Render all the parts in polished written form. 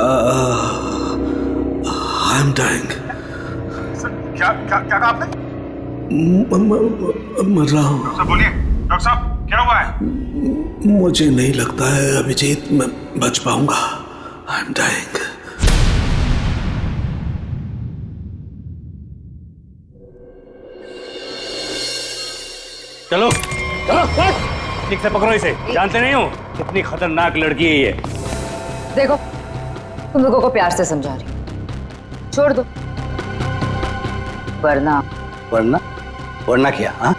I am dying. क्या क्या क्या कहा आपने? मर रहा हूँ। डॉक्टर साहब बोलिए, डॉक्टर साहब क्या हुआ है? मुझे नहीं लगता है अभिजीत मैं बच पाऊंगा। I am dying. चलो चलो, ठीक से पकड़ो इसे। जानते नहीं हो कितनी खतरनाक लड़की है ये। देखो, तुम लोगों को प्यार से समझा रही हूं, छोड़ दो, वरना वरना वरना क्या? हाँ,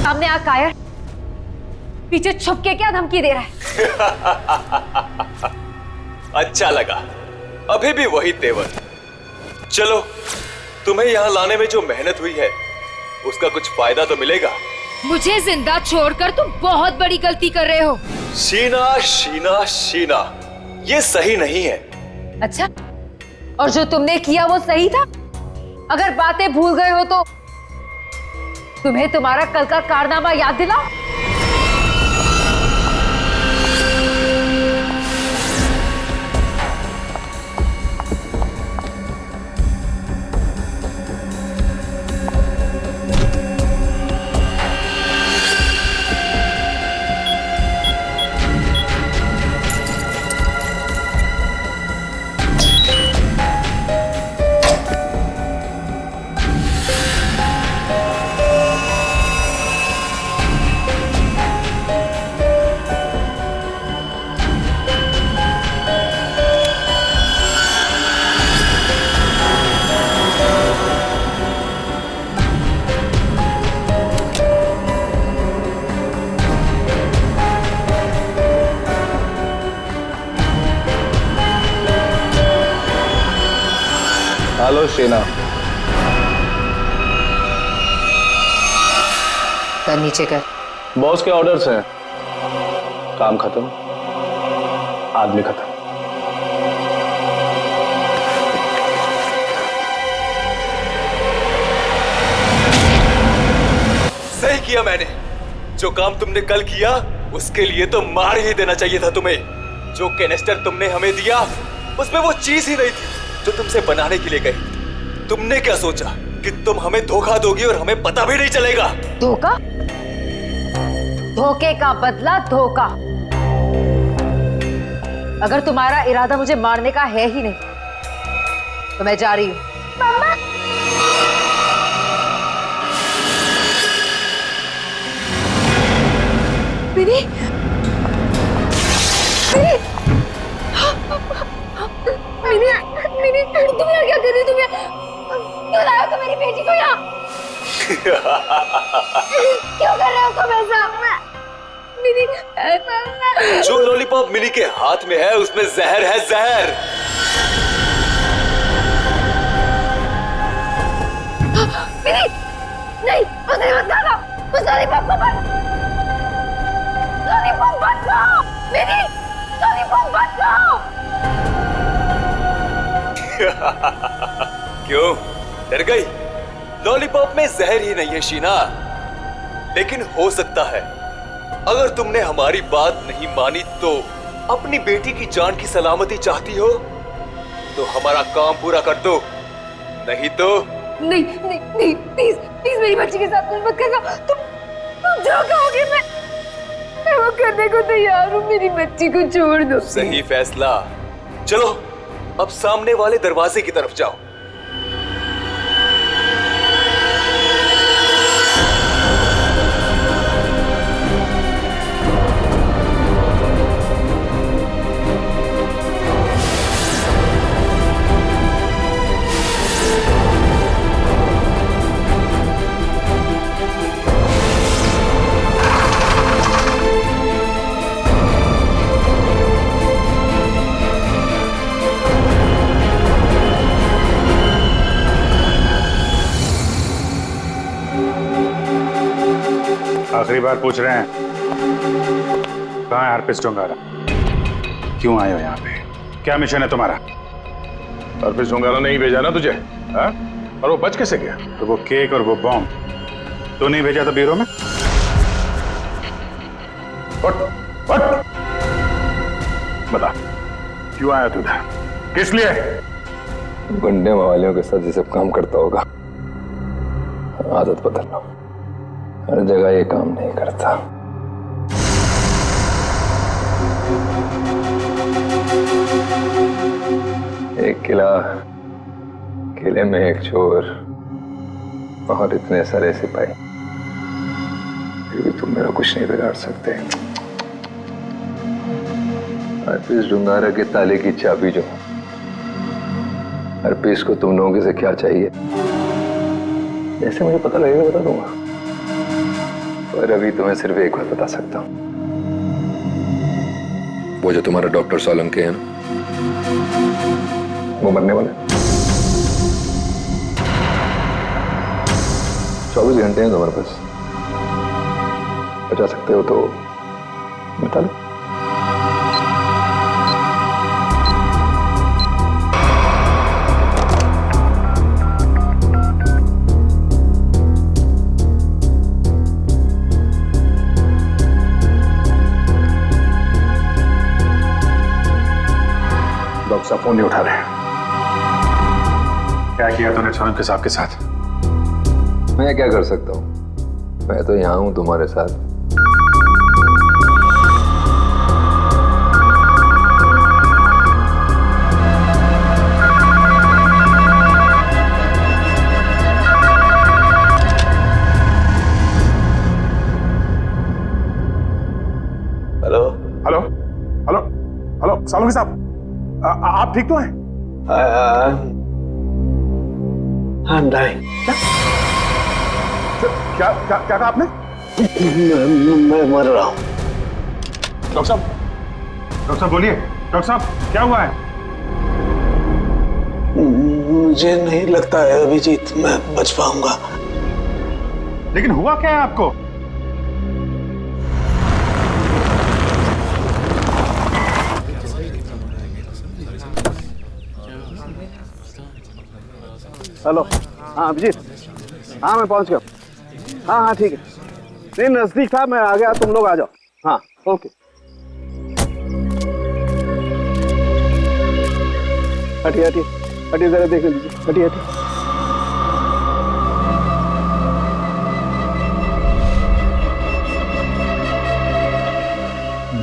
सामने आ कायर, पीछे छुप के क्या धमकी दे रहा है? अच्छा लगा, अभी भी वही तेवर। चलो, तुम्हें यहाँ लाने में जो मेहनत हुई है उसका कुछ फायदा तो मिलेगा। मुझे जिंदा छोड़कर तुम बहुत बड़ी गलती कर रहे हो। शीना शीना शीना, ये सही नहीं है। अच्छा, और जो तुमने किया वो सही था? अगर बातें भूल गए हो तो तुम्हें तुम्हारा कल का कारनामा याद दिलाओ। हेलो शीना। कर नीचे कर। बॉस के ऑर्डर्स हैं। काम खत्म, आदमी खत्म। सही किया मैंने। जो काम तुमने कल किया उसके लिए तो मार ही देना चाहिए था तुम्हें। जो कैनिस्टर तुमने हमें दिया उसमें वो चीज ही नहीं थी जो तुमसे बनाने के लिए गई। तुमने क्या सोचा कि तुम हमें धोखा दोगी और हमें पता भी नहीं चलेगा? धोखा? धोखे का बदला धोखा। अगर तुम्हारा इरादा मुझे मारने का है ही नहीं तो मैं जा रही हूं। मम्मा! मिनी! मिनी! मिनी! तुम यहाँ क्या कर रही हो? तुम क्यों लाए हो तुम मेरी बेटी को यहाँ? क्यों कर रहे हो तुम ऐसा? मिनी! जो लॉलीपॉप मिनी के हाथ में है उसमें जहर है, जहर। मिनी! नहीं, उसे मत खाना। उस लॉलीपॉप को मत। लॉलीपॉप मत खाओ। मिनी! लॉलीपॉप मत खाओ। क्यों डर गई? लॉलीपॉप में जहर ही नहीं है शीना, लेकिन हो सकता है अगर तुमने हमारी बात नहीं मानी तो अपनी बेटी की जान की सलामती चाहती हो तो हमारा काम पूरा कर दो, नहीं तो नहीं नहीं नहीं, प्लीज प्लीज मेरी बच्ची के साथ कुछ मत करना। तुम जो कहोगे मैं वो करने को तैयार हूँ। मेरी बच्ची को छोड़ दो। सही फैसला। चलो अब सामने वाले दरवाजे की तरफ जाओ। आखिरी बार पूछ रहे हैं, कहाँ है हरप्रीत डोंगारा? क्यों आए हो यहाँ पे? क्या मिशन है तुम्हारा? हरप्रीत डोंगारा ने ही भेजा ना तुझे, हाँ? और वो बच कैसे गया? तो वो केक और वो बॉम्ब तो नहीं भेजा था ब्यूरो में? उठ बता, क्यों आया तू इधर? किस लिए? गुंडे मवालियों के साथ ये सब काम करता होगा। आदत बदल लो, हर जगह ये काम नहीं करता। एक किला, किले में एक चोर और इतने सारे सिपाही, फिर भी तुम मेरा कुछ नहीं बिगाड़ सकते। हरप्रीत डोंगारा के ताले की चाबी जो, हरप्रीत को तुम लोगों से क्या चाहिए जैसे मुझे पता लगेगा बता दूंगा, पर अभी तुम्हें सिर्फ एक बात बता सकता हूं। वो जो तुम्हारा डॉक्टर सोलंकी है ना, वो मरने वाला है। 24 घंटे हैं तुम्हारे पास, बचा सकते हो तो बता लो। डॉक्टर साहब फोन नहीं उठा रहे। क्या किया तूने सोलंकी साहब के साथ? मैं क्या कर सकता हूँ, मैं तो यहाँ हूँ तुम्हारे साथ। Hello hello hello hello Solanki साहब, आप ठीक तो हैं? I'm dying. क्या क्या क्या कहा आपने? मैं मर रहा हूँ। डॉक्टर साहब बोलिए। डॉक्टर साहब क्या हुआ है? मुझे नहीं लगता है अभिजीत मैं बच पाऊंगा। लेकिन हुआ क्या है आपको? हेलो, हाँ अभिजीत, हाँ मैं पहुंच गया। हाँ हाँ ठीक है, नहीं नजदीक था, मैं आ गया, तुम लोग आ जाओ। हाँ ओके। हटिए हटिए हटिए, जरा देख लीजिए, हटिए हटिए।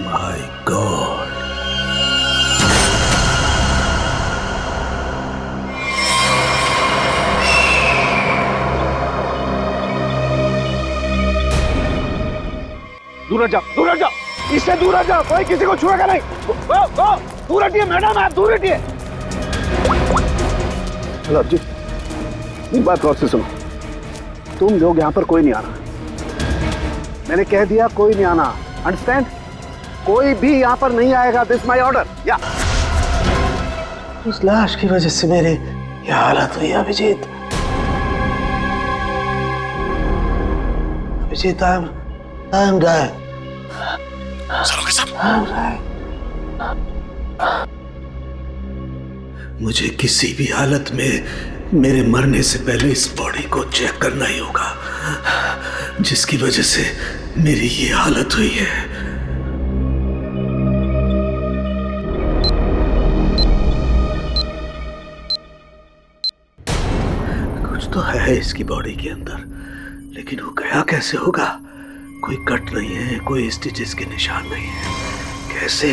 माय गॉड, दूर हट जाओ, दूर हट जाओ, इससे दूर हट जाओ, कोई किसी को छुएगा नहीं। दूर हटिए मैडम, आप दूर हटिए। हेलो जी, एक बात गौर से सुनो, तुम लोग यहाँ पर कोई नहीं आना, मैंने कह दिया कोई नहीं आना, अंडरस्टैंड? कोई भी यहाँ पर नहीं आएगा, दिस माय ऑर्डर। या उस लाश की वजह से मेरी ये हालत हुई Abhijeet. Abhijeet I am dying. Solanki साहब, मुझे किसी भी हालत में मेरे मरने से पहले इस बॉडी को चेक करना ही होगा, जिसकी वजह से मेरी ये हालत हुई है। कुछ तो है इसकी बॉडी के अंदर, लेकिन वो गया कैसे होगा? कोई कट नहीं है, कोई स्टिचेस के निशान नहीं है, कैसे?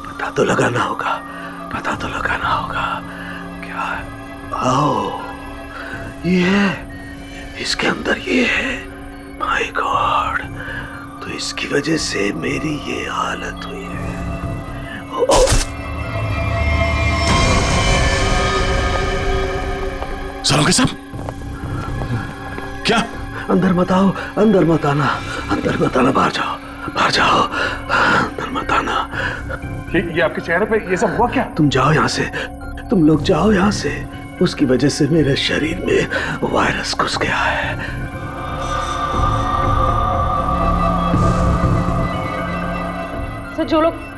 पता तो लगाना होगा, पता तो लगाना होगा। क्या? आओ, ये है, इसके अंदर ये है। माय गॉड, तो इसकी वजह से मेरी ये हालत हुई है। सोलंकी साहब क्या? अंदर मत आओ, अंदर मत आना, अंदर मत आना, बाहर जाओ, बाहर जाओ, अंदर मत आना। ये आपके चेहरे पे ये सब हुआ क्या? तुम जाओ यहाँ से, तुम लोग जाओ यहाँ से। उसकी वजह से मेरे शरीर में वायरस घुस गया है। तो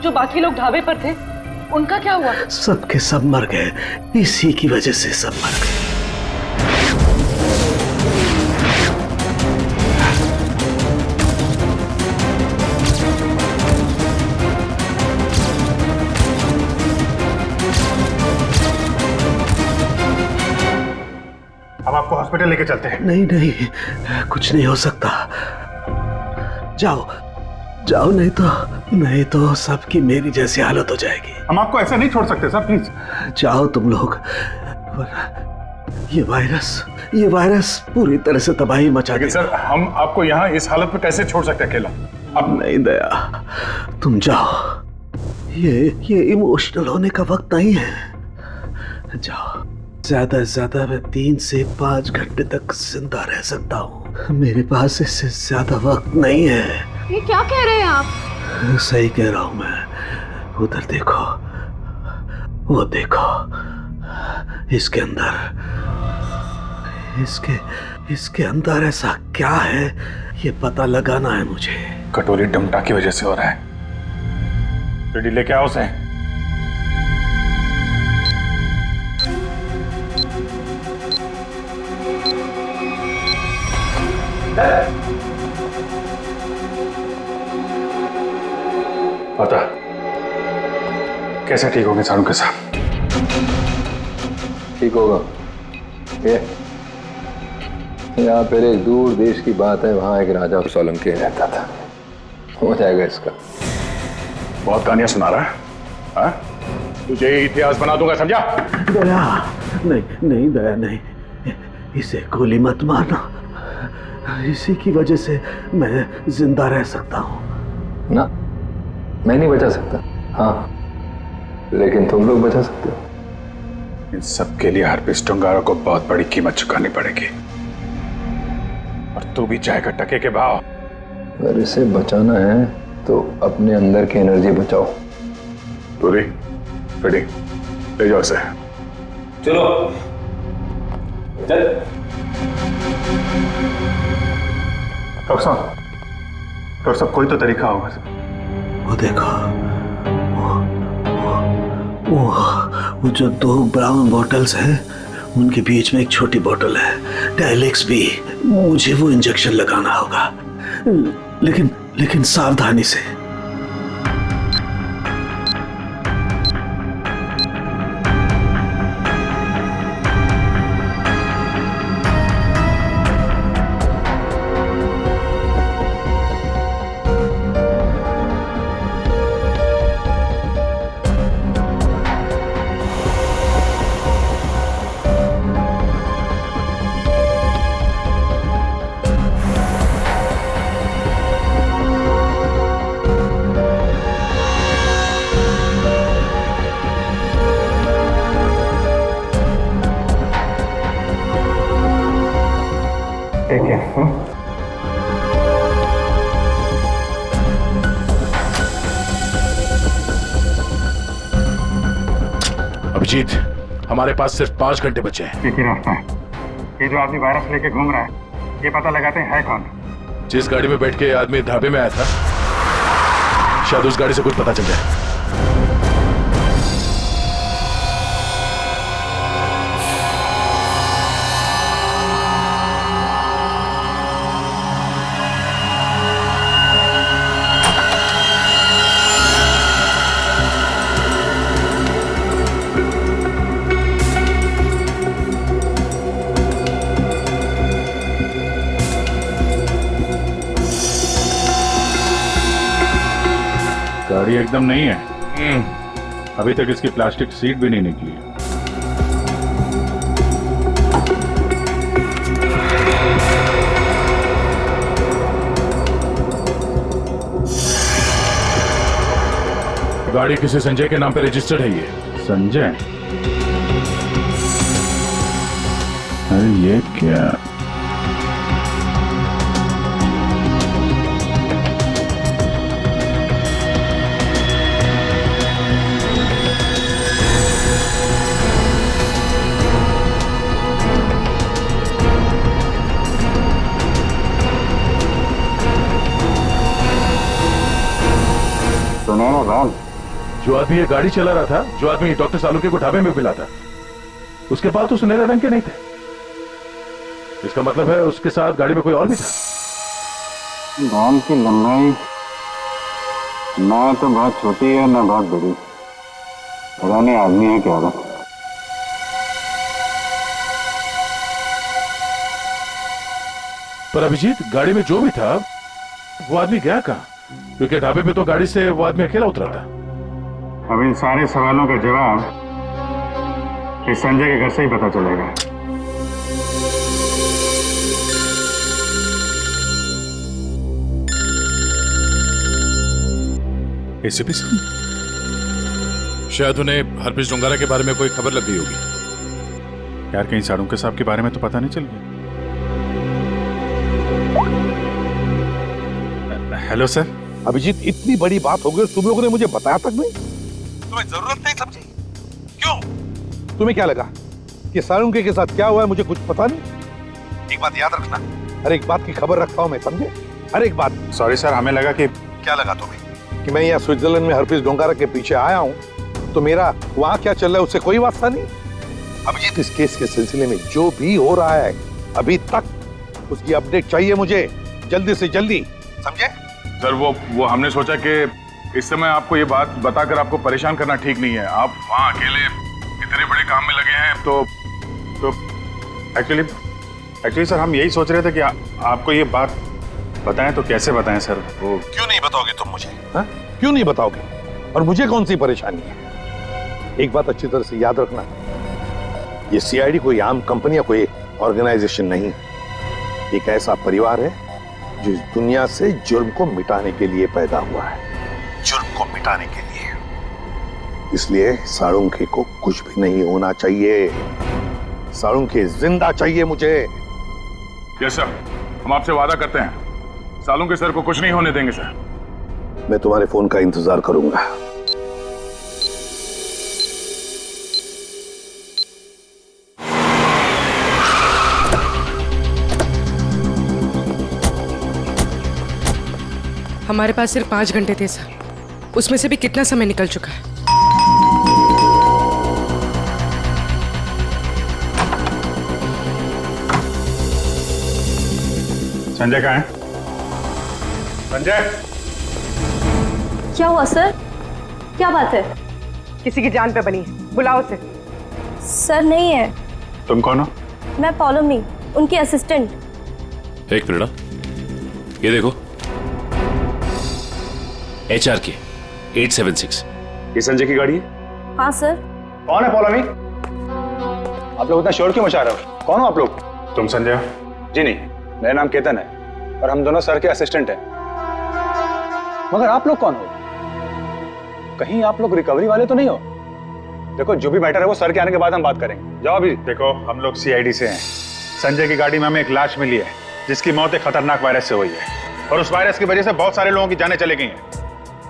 जो बाकी लोग ढाबे पर थे उनका क्या हुआ? सबके सब मर गए, इसी की वजह से सब मर गए। अब आपको हॉस्पिटल लेके चलते हैं। नहीं नहीं, कुछ नहीं हो सकता। जाओ जाओ, नहीं तो सबकी मेरी जैसी हालत हो जाएगी। हम आपको ऐसे नहीं छोड़ सकते सर, प्लीज जाओ तुम लोग। ये वायरस पूरी तरह से तबाही मचा लेकिन देगा। सर हम आपको यहाँ इस हालत में कैसे छोड़ सकते हैं अकेला? अब नहीं दया, तुम जाओ, ये इमोशनल होने का वक्त नहीं है। जाओ, ज्यादा से ज्यादा मैं 3 से 5 घंटे तक जिंदा रह सकता हूँ। मेरे पास इससे ज्यादा वक्त नहीं है। ये क्या कह रहे हैं आप? सही कह रहा हूँ मैं। उधर देखो, वो देखो, इसके अंदर ऐसा क्या है, ये पता लगाना है मुझे। कटोरी डमटा की वजह से हो रहा है। रेडी लेके आओ उसे। पता कैसे ठीक होंगे सारों के साथ? ठीक होगा। ये यहाँ पर एक दूर देश की बात है, वहां एक राजा सोलंकी रहता था। हो जाएगा इसका। बहुत कहानियां सुना रहा है, हाँ? तुझे इतिहास बना दूंगा, समझा? दया नहीं दया नहीं, इसे गोली मत मारना। इसी की वजह से मैं जिंदा रह सकता हूँ। ना, मैं नहीं बचा सकता, हाँ, लेकिन तुम लोग बचा सकते हो। इन सब के लिए हार्पिस टुंगारा को बहुत बड़ी कीमत चुकानी पड़ेगी, और तू भी चाहेगा टके के भाव। अगर इसे बचाना है तो अपने अंदर की एनर्जी बचाओ। पूरी रेडी, ले जाओ इसे। चलो चल। डॉक्टर साहब कोई तो तरीका होगा। वो देखो, वो जो 2 ब्राउन बॉटल्स हैं, उनके बीच में एक छोटी बोतल है, डायलेक्स भी। मुझे वो इंजेक्शन लगाना होगा, लेकिन सावधानी से। अभिजीत, हमारे पास सिर्फ 5 घंटे बचे हैं। एक ही रास्ता है, ये जो आदमी वायरस लेके घूम रहा है, ये पता लगाते हैं है कौन। जिस गाड़ी में बैठ के आदमी ढाबे में आया था, शायद उस गाड़ी से कुछ पता चल जाए। गाड़ी एकदम नहीं है, अभी तक इसकी प्लास्टिक सीट भी नहीं निकली है। गाड़ी किसी संजय के नाम पे रजिस्टर्ड है। ये संजय? अरे ये क्या? सुनो ना, जो आदमी ये गाड़ी चला रहा था, जो आदमी डॉक्टर सालुके को ढाबे में मिला था, उसके पास तो सुनहरे रंग के नहीं थे। इसका मतलब है उसके साथ गाड़ी में कोई और भी था। बाल की लंबाई ना तो बहुत छोटी है ना बहुत बड़ी, पता नहीं आदमी है क्या था। पर अभिजीत, गाड़ी में जो भी था वो आदमी गया कहां? क्योंकि ढाबे पे तो गाड़ी से वो आदमी अकेला उतरा था। अब इन सारे सवालों का जवाब इस संजय के घर से ही पता चलेगा। एसीपी साहब, शायद उन्हें हरप्रीत डोंगारा के बारे में कोई खबर लग गई होगी। यार कहीं साड़ुंके साहब के बारे में तो पता नहीं चल गया। Hello sir. अभिजीत, इतनी बड़ी बात हो गई, तुम लोगों ने मुझे बताया तक नहीं? तुम्हें जरूरत नहीं समझी? क्यों? तुम्हें क्या लगा कि साळुंके के साथ क्या हुआ है मुझे कुछ पता नहीं? एक बात याद रखना, हर एक बात की खबर रखता हूं मैं, समझे? हर एक बात। सॉरी सर, हमें लगा कि क्या लगा तुम्हें कि मैं यहाँ स्विट्जरलैंड में हरप्रीत डोंगारा के पीछे आया हूँ, तो मेरा वहां क्या चल रहा है उससे कोई वास्ता नहीं? अभिजीत, इस केस के सिलसिले में जो भी हो रहा है अभी तक, उसकी अपडेट चाहिए मुझे, जल्दी से जल्दी, समझे? सर वो हमने सोचा कि इस समय आपको ये बात बताकर आपको परेशान करना ठीक नहीं है। आप वहाँ अकेले इतने बड़े काम में लगे हैं, तो एक्चुअली सर हम यही सोच रहे थे कि आपको ये बात बताएं तो कैसे बताएं सर? वो क्यों नहीं बताओगे तुम मुझे? हा? क्यों नहीं बताओगे? और मुझे कौन सी परेशानी है? एक बात अच्छी तरह से याद रखना, ये सीआईडी कोई आम कंपनी या कोई ऑर्गेनाइजेशन नहीं, एक ऐसा परिवार है जो इस दुनिया से जुर्म को मिटाने के लिए पैदा हुआ है, जुर्म को मिटाने के लिए। इसलिए साळुंके को कुछ भी नहीं होना चाहिए, साळुंके जिंदा चाहिए मुझे। यस सर, हम आपसे वादा करते हैं साळुंके सर को कुछ नहीं होने देंगे सर। मैं तुम्हारे फोन का इंतजार करूंगा। हमारे पास सिर्फ 5 घंटे थे सर, उसमें से भी कितना समय निकल चुका है। संजय कहाँ है? संजय! क्या हुआ सर? क्या बात है? किसी की जान पे बनी है, बुलाओ उसे। सर नहीं है। तुम कौन हो? मैं पौलमी, उनकी असिस्टेंट। एक मिनट, ये देखो, HRK 876। ये संजय की गाड़ी है? हाँ सर। कौन है पौलमी? आप लोग इतना शोर क्यों मचा रहे हो? कौन हो आप लोग? तुम संजय हो? जी नहीं, मेरा नाम केतन है और हम दोनों सर के असिस्टेंट हैं। मगर आप लोग कौन हो? कहीं आप लोग रिकवरी वाले तो नहीं हो? देखो, जो भी मैटर है वो सर के आने के बाद हम बात करेंगे। जाओ अभी। देखो, हम लोग सीआईडी से हैं। संजय की गाड़ी में हमें एक लाश मिली है जिसकी मौत एक खतरनाक वायरस से हुई है, और उस वायरस की वजह से बहुत सारे लोगों की जानें चली गई हैं।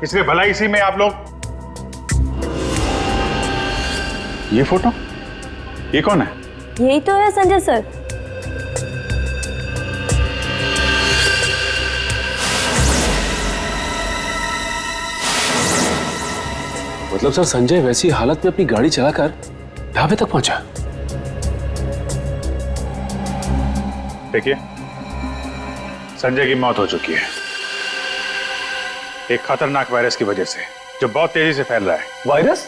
इसलिए भला इसी में आप लोग। ये फोटो, ये कौन है? यही तो है संजय सर। मतलब सर, संजय वैसी हालत में अपनी गाड़ी चलाकर ढाबे तक पहुंचा। देखिए, संजय की मौत हो चुकी है एक खतरनाक वायरस की वजह से, जो बहुत तेजी से फैल रहा है। वायरस?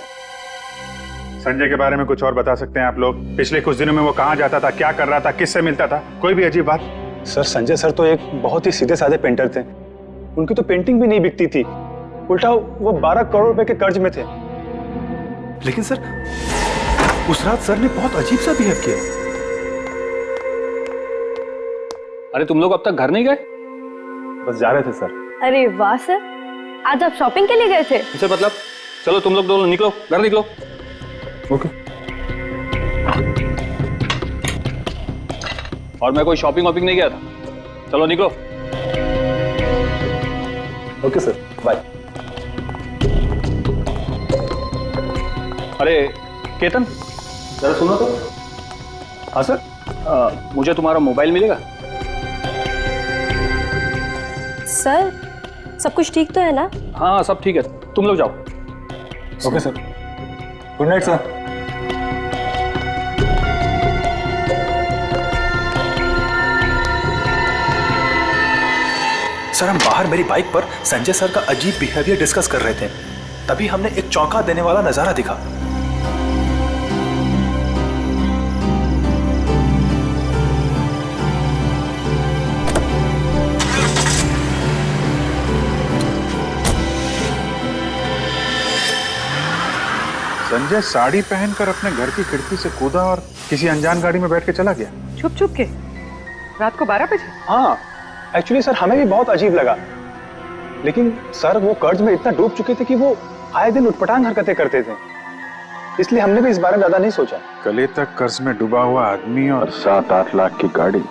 संजय के बारे में कुछ और बता सकते हैं आप लोग? पिछले कुछ दिनों में वो कहाँ जाता था, क्या कर रहा था, किससे मिलता था? कोई भी अजीब बात? सर, संजय सर तो एक बहुत ही सीधे साधे पेंटर थे। उनकी तो पेंटिंग भी नहीं बिकती थी, उल्टा वो 12 करोड़ रुपए के कर्ज में थे। लेकिन सर, उस रात सर ने बहुत अजीब सा बिहेव किया। अरे तुम लोग अब तक घर नहीं गए? बस जा रहे थे सर। अरे वाह सर, आज आप शॉपिंग के लिए गए थे? सर मतलब, चलो तुम लोग दोनों निकलो, घर निकलो। ओके। और मैं कोई शॉपिंग वॉपिंग नहीं गया था, चलो निकलो। Okay sir, bye. अरे केतन, जरा सुनो तो। हाँ सर, मुझे तुम्हारा मोबाइल मिलेगा? सर, सब कुछ ठीक तो है ना? हाँ सब ठीक है, तुम लोग जाओ। Okay sir, good night sir. Sir, हम बाहर मेरी बाइक पर संजय सर का अजीब बिहेवियर डिस्कस कर रहे थे, तभी हमने एक चौंका देने वाला नजारा दिखा। संजय साड़ी पहनकर अपने घर की खिड़की से कूदा और किसी अनजान गाड़ी में बैठ के चला गया। छुप छुप के रात को 12 बजे। हाँ, एक्चुअली सर हमें भी बहुत अजीब लगा, लेकिन सर वो कर्ज में इतना डूब चुके थे कि वो आए दिन उटपटांग हरकतें करते थे, इसलिए हमने भी इस बारे में ज्यादा नहीं सोचा। कल तक कर्ज में डूबा हुआ आदमी और 7-8 लाख की गाड़ी।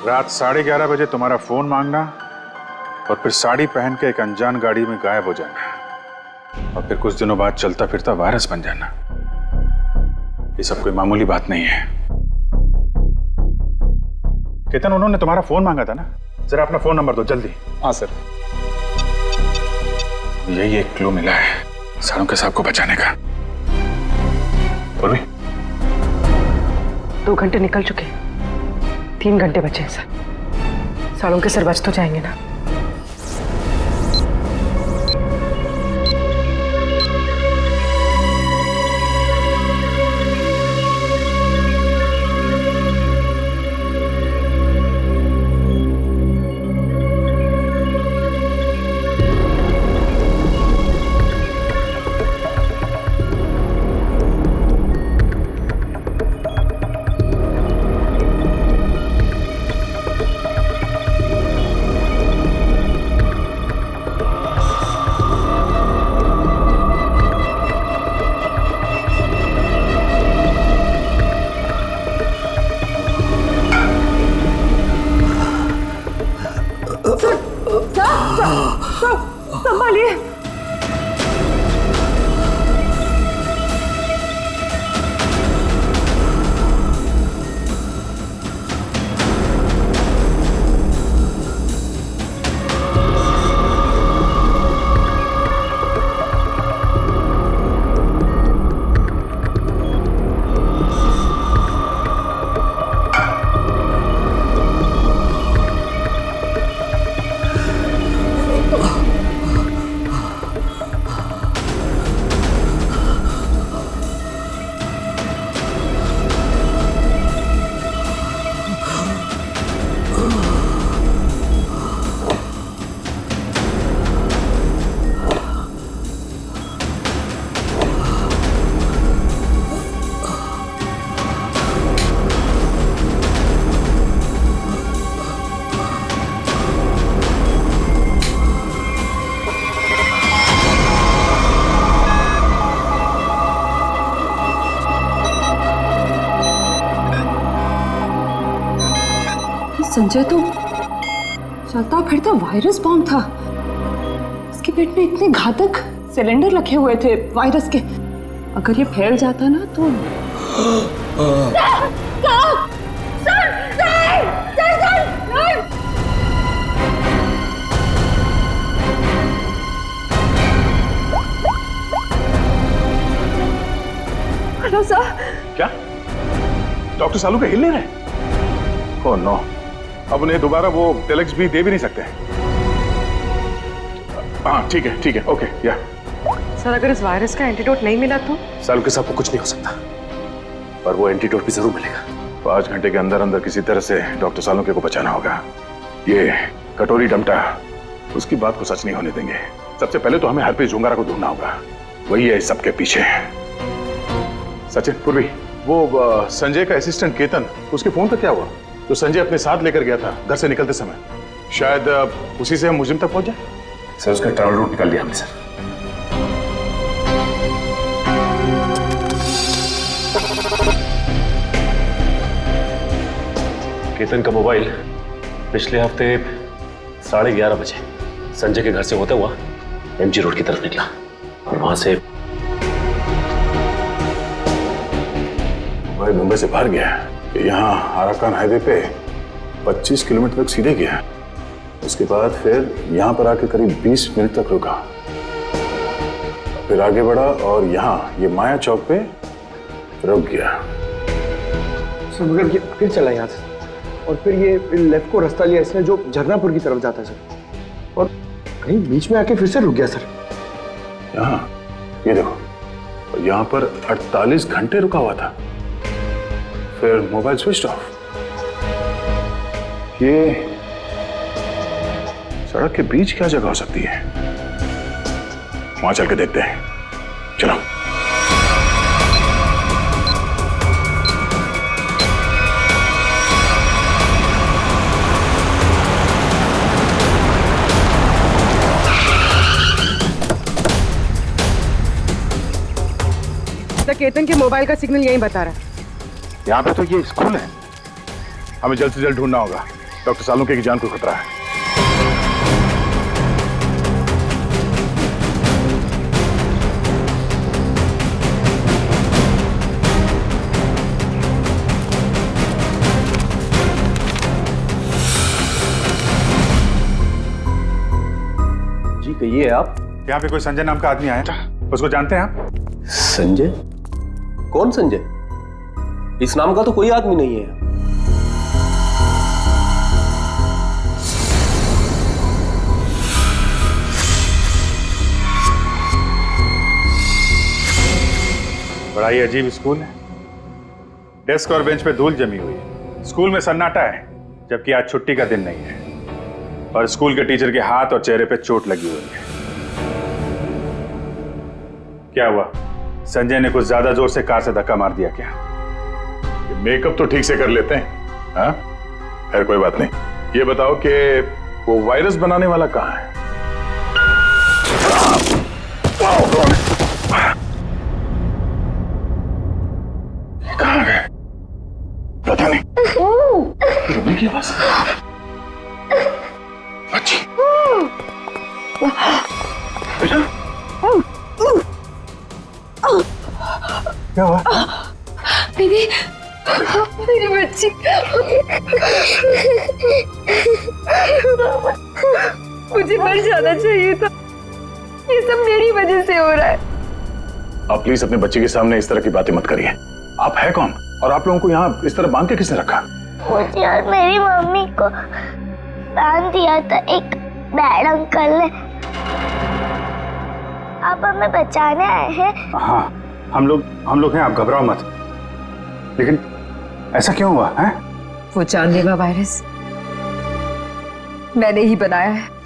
रात 11:30 बजे तुम्हारा फोन मांगना और फिर साड़ी पहन के एक अनजान गाड़ी में गायब हो जाना और फिर कुछ दिनों बाद चलता फिरता वायरस बन जाना, ये सब कोई मामूली बात नहीं है। केतन, उन्होंने तुम्हारा फोन मांगा था ना, जरा अपना फोन नंबर दो जल्दी। हाँ सर। यही एक क्लू मिला है सारों के साहब को बचाने का। पूर्वी, 2 घंटे निकल चुके, 3 घंटे बचे हैं सर। सालों के सर बच तो जाएंगे ना? संभालिए। संजय तो चलता फिरता वायरस बॉम्ब था। इसके पेट में इतने घातक सिलेंडर रखे हुए थे वायरस के, अगर ये फैल जाता ना तो हेलो सर। क्या डॉक्टर सालू के हिल नहीं रहे? ओह नो, अब उन्हें दोबारा वो टेलेक्स भी दे भी नहीं सकते। हाँ ठीक है, ओके या। सर, अगर इस वायरस का एंटीडोट नहीं मिला तो? सालू के साथ को कुछ नहीं हो सकता, पर वो एंटीडोट भी जरूर मिलेगा। 5 घंटे के अंदर अंदर किसी तरह से डॉक्टर सालुंके को बचाना होगा। ये कटोरी डमटा, उसकी बात को सच नहीं होने देंगे। सबसे पहले तो हमें हरप्रीत झुंगारा को ढूंढना होगा, वही है इस सबके पीछे। सचिन, पूर्वी, वो संजय का असिस्टेंट केतन, उसके फोन पर क्या हुआ? जो संजय अपने साथ लेकर गया था घर से निकलते समय, शायद उसी से हम मुजिम तक पहुंच जाए। सर, उसका ट्रैवल रूट निकाल दिया हमने सर। केतन का मोबाइल पिछले हफ्ते 11:30 बजे संजय के घर से होता हुआ एमजी रोड की तरफ निकला और वहां से भाई मुंबई से बाहर गया, यहाँ आराकान हाईवे पे 25 किलोमीटर तक सीधे गया, उसके बाद फिर यहाँ पर आके करीब 20 मिनट तक रुका। फिर आगे बढ़ा और यहाँ ये माया चौक पे रुक गया। सर मगर ये फिर चला यहाँ से और फिर ये लेफ्ट को रास्ता लिया इसने जो झरनापुर की तरफ जाता है सर, और कहीं बीच में आके फिर से रुक गया सर। यहाँ ये देखो, यहाँ पर 48 घंटे रुका हुआ था, फिर मोबाइल स्विच ऑफ। ये सड़क के बीच क्या जगह हो सकती है? वहां चल के देखते हैं, चलो। केतन के मोबाइल का सिग्नल यही बता रहा है। यहाँ पे तो ये स्कूल है, हमें जल्द से जल्द ढूंढना होगा। डॉक्टर सालुंके की जान को खतरा है। जी कहिए आप। यहाँ पे कोई संजय नाम का आदमी आया था, उसको जानते हैं आप? संजय? कौन संजय? इस नाम का तो कोई आदमी नहीं है। बड़ा ही अजीब स्कूल है। डेस्क और बेंच पे धूल जमी हुई है। स्कूल में सन्नाटा है, जबकि आज छुट्टी का दिन नहीं है। और स्कूल के टीचर के हाथ और चेहरे पे चोट लगी हुई है। क्या हुआ? संजय ने कुछ ज्यादा जोर से कार से धक्का मार दिया क्या? मेकअप तो ठीक से कर लेते हैं। हाँ, खैर कोई बात नहीं। ये बताओ कि वो वायरस बनाने वाला कहाँ है? कहाँ गए? पता नहीं। रुकने की आवाज। अच्छी। बेटा? क्या हुआ? दीदी, मेरी बच्ची। मुझे मर जाना चाहिए था। ये सब मेरी वजह से हो रहा है। आप प्लीज अपने बच्चे के सामने इस तरह की बातें मत करिए। आप है कौन और आप लोगों को यहाँ इस तरह बांध के किसने रखा? मुझे और मेरी मम्मी को बांध दिया था एक बैड अंकल ने। आप हमें बचाने आए हैं? हाँ, हम लोग हैं, आप घबराओ मत। लेकिन ऐसा क्यों हुआ है? वो जानलेवा वायरस मैंने ही बनाया है।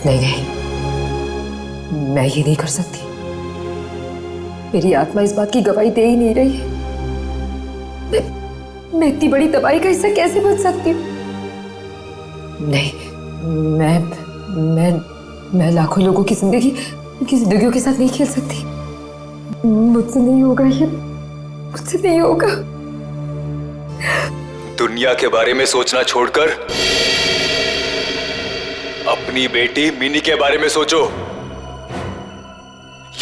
नहीं, मैं ये नहीं कर सकती। मेरी आत्मा इस बात की गवाही दे ही नहीं रही है। मैं इतनी बड़ी तबाही का हिस्सा कैसे बच सकती हूँ? नहीं, मैं लाखों लोगों की जिंदगियों के साथ नहीं खेल सकती। मुझसे नहीं होगा ये, मुझसे नहीं होगा। दुनिया के बारे में सोचना छोड़कर अपनी बेटी मिनी के बारे में सोचो।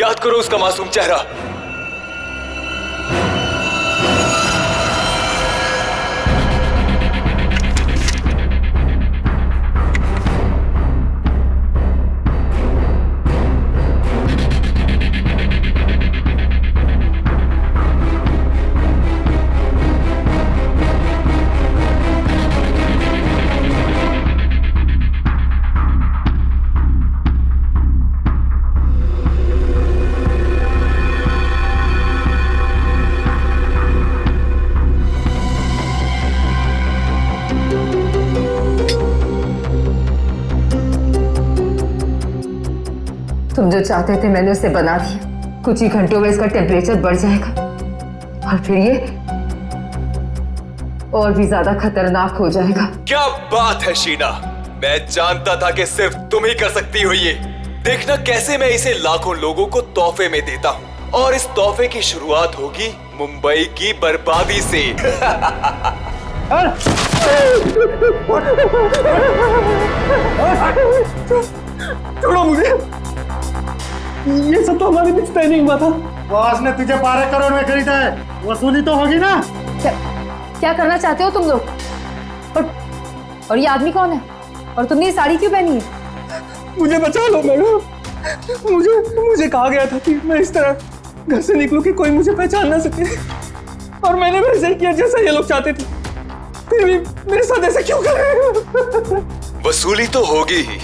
याद करो उसका मासूम चेहरा। तुम जो चाहते थे मैंने उसे बना दिया। कुछ ही घंटों में इसका टेम्परेचर बढ़ जाएगा और फिर ये और भी ज्यादा खतरनाक हो जाएगा। क्या बात है शीना, मैं जानता था कि सिर्फ तुम ही कर सकती हो ये। देखना कैसे मैं इसे लाखों लोगों को तोहफे में देता हूँ और इस तोहफे की शुरुआत होगी मुंबई की बर्बादी से। छोड़ो मुझे। ये सब तो हमारे बीच तय नहीं हुआ था। बॉस ने तुझे 12 करोड़ में खरीदा है, वसूली तो होगी ना। क्या करना चाहते हो तुम लोग? और ये आदमी कौन है? और तुमने ये साड़ी क्यों पहनी है? मुझे बचा लो मैडम। मुझे कहा गया था कि मैं इस तरह घर से निकलूं कि कोई मुझे पहचान ना सके, और मैंने वैसे ही किया जैसा ये लोग चाहते थे। फिर भी मेरे साथ ऐसा क्यों कर रहे हो? वसूली तो होगी ही,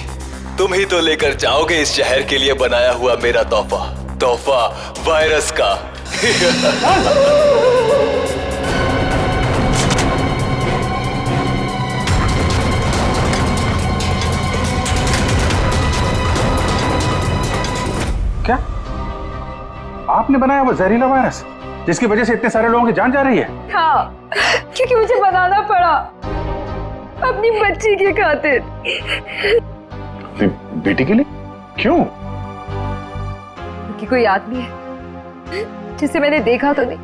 तुम ही तो लेकर जाओगे इस शहर के लिए बनाया हुआ मेरा तोहफा वायरस का। क्या आपने बनाया वो जहरीला वायरस जिसकी वजह से इतने सारे लोगों की जान जा रही है? हाँ, क्योंकि मुझे बनाना पड़ा अपनी बच्ची की खातिर। बेटी के लिए? क्यों? क्योंकि कोई आदमी है जिसे मैंने देखा तो नहीं,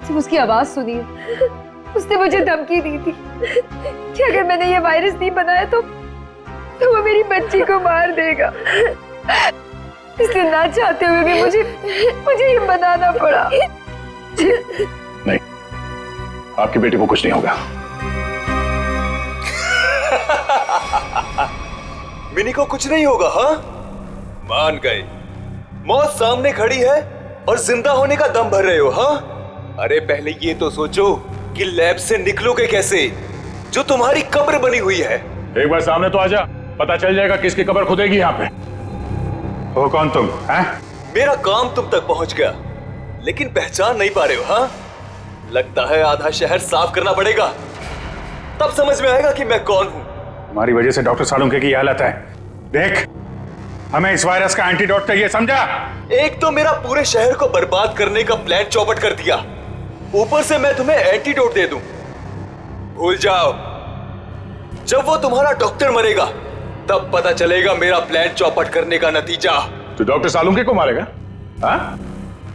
सिर्फ उसकी आवाज सुनी है। उसने मुझे धमकी दी थी कि अगर मैंने ये वायरस नहीं बनाया तो वो मेरी बच्ची को मार देगा। इसलिए ना चाहते हुए भी मुझे ये बनाना पड़ा। नहीं, आपकी बेटी को कुछ नहीं होगा। मिनी को कुछ नहीं होगा? हाँ, मान गए। मौत सामने खड़ी है और जिंदा होने का दम भर रहे हो? हाँ, अरे पहले ये तो सोचो कि लैब से निकलोगे कैसे, जो तुम्हारी कब्र बनी हुई है। एक बार सामने तो आजा, पता चल जाएगा किसकी कब्र खुदेगी यहाँ पे। हो कौन तुम? हैं? मेरा काम तुम तक पहुंच गया, लेकिन पहचान नहीं पा रहे हो? हाँ, लगता है आधा शहर साफ करना पड़ेगा, तब समझ में आएगा कि मैं कौन हूं। हमारी वजह से डॉक्टर सालुंके की हालत है। देख, हमें इस वायरस का एंटीडोट चाहिए, समझा? एक तो मेरा पूरे शहर को बर्बाद करने का प्लान चौपट कर दिया, ऊपर से मैं तुम्हें एंटीडोट दे दूं। भूल जाओ, जब वो तुम्हारा डॉक्टर मरेगा तब पता चलेगा मेरा प्लान चौपट करने का नतीजा। तो डॉक्टर सालुंके को मारेगा? हाँ?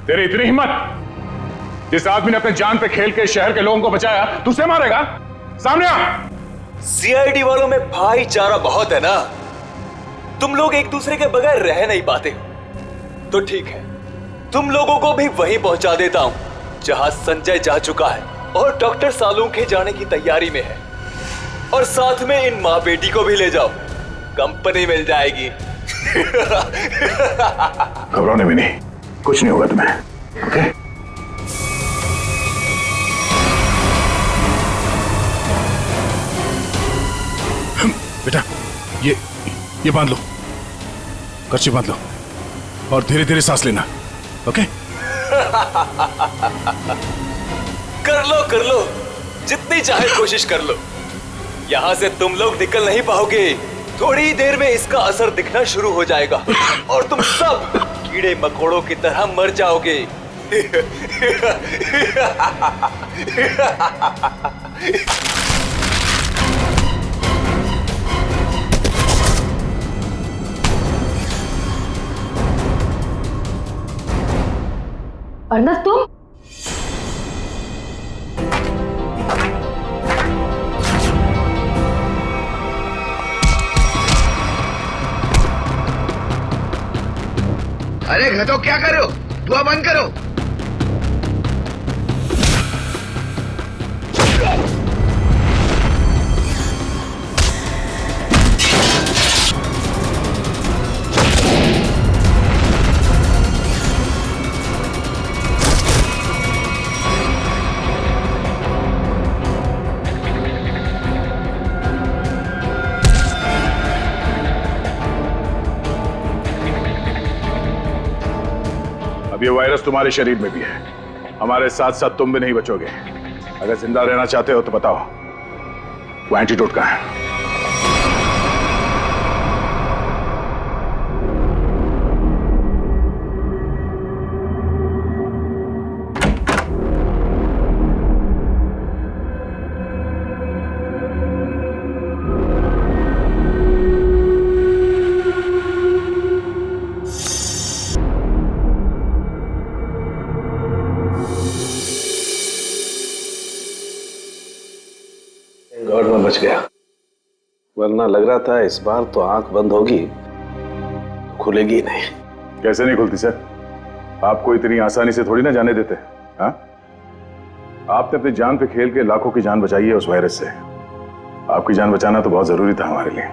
तेरी इतनी हिम्मत? जिस आदमी ने अपने जान पे खेल के शहर के लोगों को बचाया, तू उसे मारेगा? सामने आ! सीआईडी वालों में भाईचारा बहुत है ना, तुम लोग एक दूसरे के बगैर रह नहीं पाते। तो ठीक है, तुम लोगों को भी वहीं पहुंचा देता हूं जहां संजय जा चुका है और डॉक्टर सालुंके जाने की तैयारी में है। और साथ में इन माँ बेटी को भी ले जाओ, कंपनी मिल जाएगी। घबराने में नहीं, कुछ नहीं होगा तुम्हें। ओके? बेटा, ये बांध लो, कर्ची बांध लो और धीरे धीरे सांस लेना। ओके? कर लो, जितनी चाहे कोशिश कर लो। यहां से तुम लोग निकल नहीं पाओगे, थोड़ी देर में इसका असर दिखना शुरू हो जाएगा और तुम सब कीड़े मकोड़ों की तरह मर जाओगे। अर्नब, तुम? अरे घटो, क्या कर रहे हो? धुआं बंद करो। ये वायरस तुम्हारे शरीर में भी है, हमारे साथ साथ तुम भी नहीं बचोगे। अगर जिंदा रहना चाहते हो तो बताओ, वो एंटीडोट कहाँ है? गॉड में बच गया, वरना लग रहा था इस बार तो आंख बंद होगी खुलेगी नहीं। कैसे नहीं खुलती सर? आपको इतनी आसानी से थोड़ी ना जाने देते। हाँ, आपने अपनी जान पे खेल के लाखों की जान बचाई है उस वायरस से। आपकी जान बचाना तो बहुत जरूरी था हमारे लिए।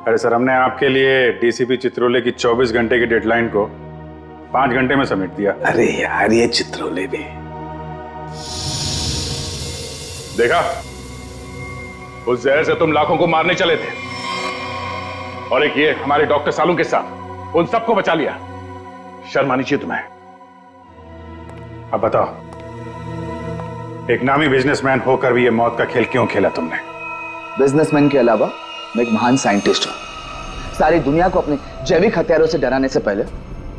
अरे सर, हमने आपके लिए डीसीपी चित्रोले की 24 घंटे की डेडलाइन को 5 घंटे में समेट दिया। अरे यार, ये चित्रोले भी देखा, उस जहर से तुम लाखों को मारने चले थे और एक ये हमारे डॉक्टर सालू के साथ उन सबको बचा लिया। शर्म आनी चाहिए तुम्हें। अब बताओ, एक नामी बिजनेसमैन होकर भी ये मौत का खेल क्यों खेला तुमने? बिजनेसमैन के अलावा मैं एक महान साइंटिस्ट हूं। सारी दुनिया को अपने जैविक हथियारों से डराने से पहले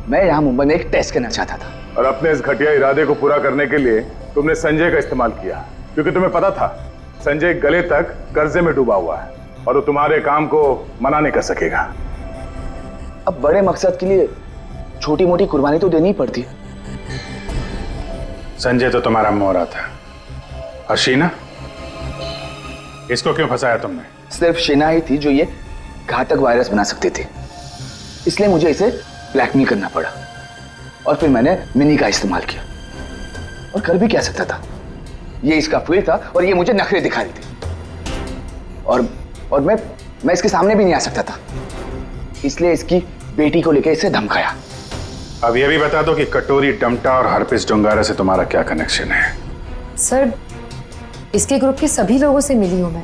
मैं यहाँ मुंबई में एक टेस्ट करना चाहता था। और अपने इस घटिया इरादे को पूरा करने के लिए तुमने संजय का इस्तेमाल किया, क्योंकि तुम्हें पता था संजय गले तक कर्जे में डूबा हुआ है और वो तुम्हारे काम को मना नहीं कर सकेगा। अब बड़े मकसद के लिए छोटी मोटी कुर्बानी तो देनी ही पड़ती है। संजय तो तुम्हारा मोहरा था, और शीना, इसको क्यों फंसाया तुमने? सिर्फ शीना ही थी जो ये घातक वायरस बना सकती थी, इसलिए मुझे इसे ब्लैकमेल करना पड़ा। और फिर मैंने मिनी का इस्तेमाल किया। और कर भी क्या सकता था, ये इसका फील्ड था और ये मुझे नखरे दिखा रही थी। और मैं इसके सामने भी नहीं आ सकता था, इसलिए इसकी बेटी को लेकर इसे धमकाया। अब ये भी बता दो कि कटोरी डमटा और हरपिस डोंगारा से तुम्हारा क्या कनेक्शन है? सर, इसके ग्रुप के सभी लोगों से मिली हूं मैं,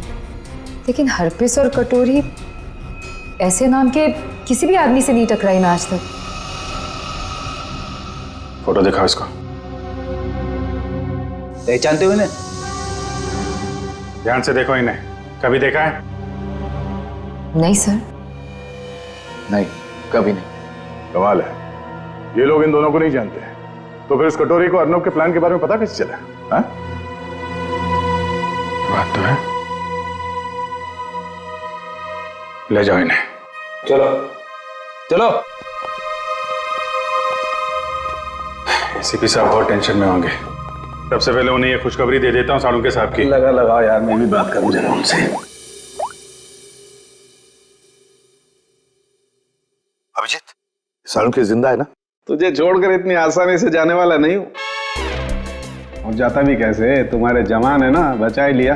लेकिन हरपिस और कटोरी ऐसे नाम के किसी भी आदमी से नहीं टकराई मैं आज तक। फोटो दिखाओ इसको। पहचानते हो इन्हें? ध्यान से देखो इन्हें। कभी देखा है? नहीं सर। नहीं, कभी नहीं। कमाल है, ये लोग इन दोनों को नहीं जानते। तो फिर इस कटोरी को अर्नब के प्लान के बारे में पता कैसे चला? हाँ? बात तो है। ले जाओ इन्हें। चलो चलो। एसीपी साहब बहुत टेंशन में होंगे। सबसे पहले उन्हें ये खुशखबरी दे देता हूँ सालुंके साहब की। लगा यार, मैं भी बात करूं जरा उनसे। अभिजीत, सालुंके जिंदा है ना? तुझे छोड़कर इतनी आसानी से जाने वाला नहीं हूं। और जाता भी कैसे, तुम्हारे जवान है ना, बचा ही लिया।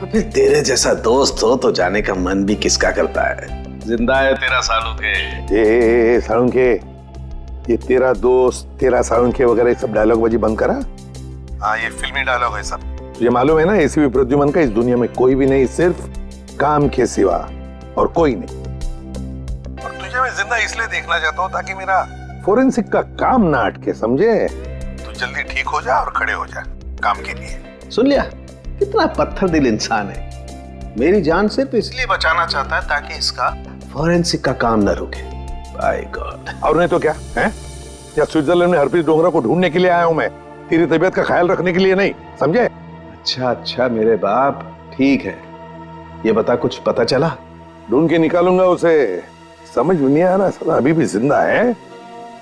फिर तेरे जैसा दोस्त हो तो जाने का मन भी किसका करता है। जिंदा है तेरा सालुंके। ये सालुंके, ये तेरा दोस्त, तेरा सालुंके वगैरह सब डायलॉग बाजी बंद करा। हाँ, ये फिल्मी डायलॉग है सब। तुझे मालूम है ना, एसीपी प्रद्युमन का इस दुनिया में कोई भी नहीं, सिर्फ काम के सिवा और कोई नहीं। और तुझे मैं जिंदा इसलिए देखना चाहता हूँ ताकि मेरा फोरेंसिक का काम ना अटके, समझे? तू जल्दी ठीक हो जा और खड़े हो जा काम के लिए। सुन लिया, कितना पत्थर दिल इंसान है। मेरी जान सिर्फ इसलिए बचाना चाहता है ताकि इसका फॉरेंसिक का काम न रुके। By God. और नहीं तो क्या है? या स्विट्जरलैंड में हरप्रीत डोंगरा को ढूंढने के लिए आया हूं मैं, तेरी तबीयत का ख्याल रखने के लिए नहीं, समझे? अच्छा मेरे बाप, ठीक है। ये बता, कुछ पता चला? ढूंढ के निकालूंगा उसे। समझ में नहीं आ रहा साला अभी भी जिंदा है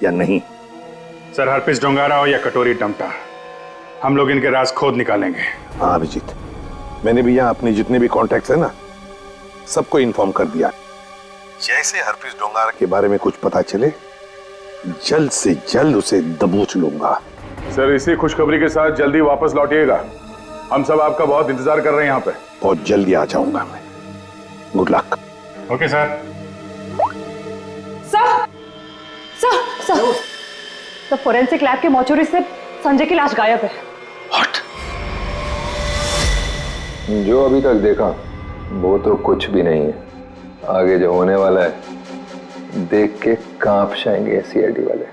या नहीं। सर, हरपिस डोंगारा हो या कटोरी डमटा, हम लोग इनके राज खोद निकालेंगे। हाँ अभिजीत, मैंने भी यहाँ अपने जितने भी कॉन्टैक्ट्स है ना, सबको इन्फॉर्म कर दिया। जैसे हरप्रीत डोंगारा के बारे में कुछ पता चले, जल्द से जल्द उसे दबोच लूंगा। सर, इसी खुशखबरी के साथ जल्दी वापस लौटिएगा। हम सब आपका बहुत इंतजार कर रहे हैं यहाँ पे। बहुत जल्दी आ जाऊंगा मैं। Good luck. Okay sir. Sir, forensic lab के मॉर्चरी से संजय की लाश गायब है। जो अभी तक देखा वो तो कुछ भी नहीं है। आगे जो होने वाला है देख के कांप जाएंगे सीआईडी वाले।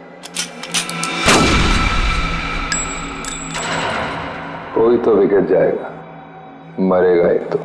कोई तो बिगड़ जाएगा, मरेगा एक तो।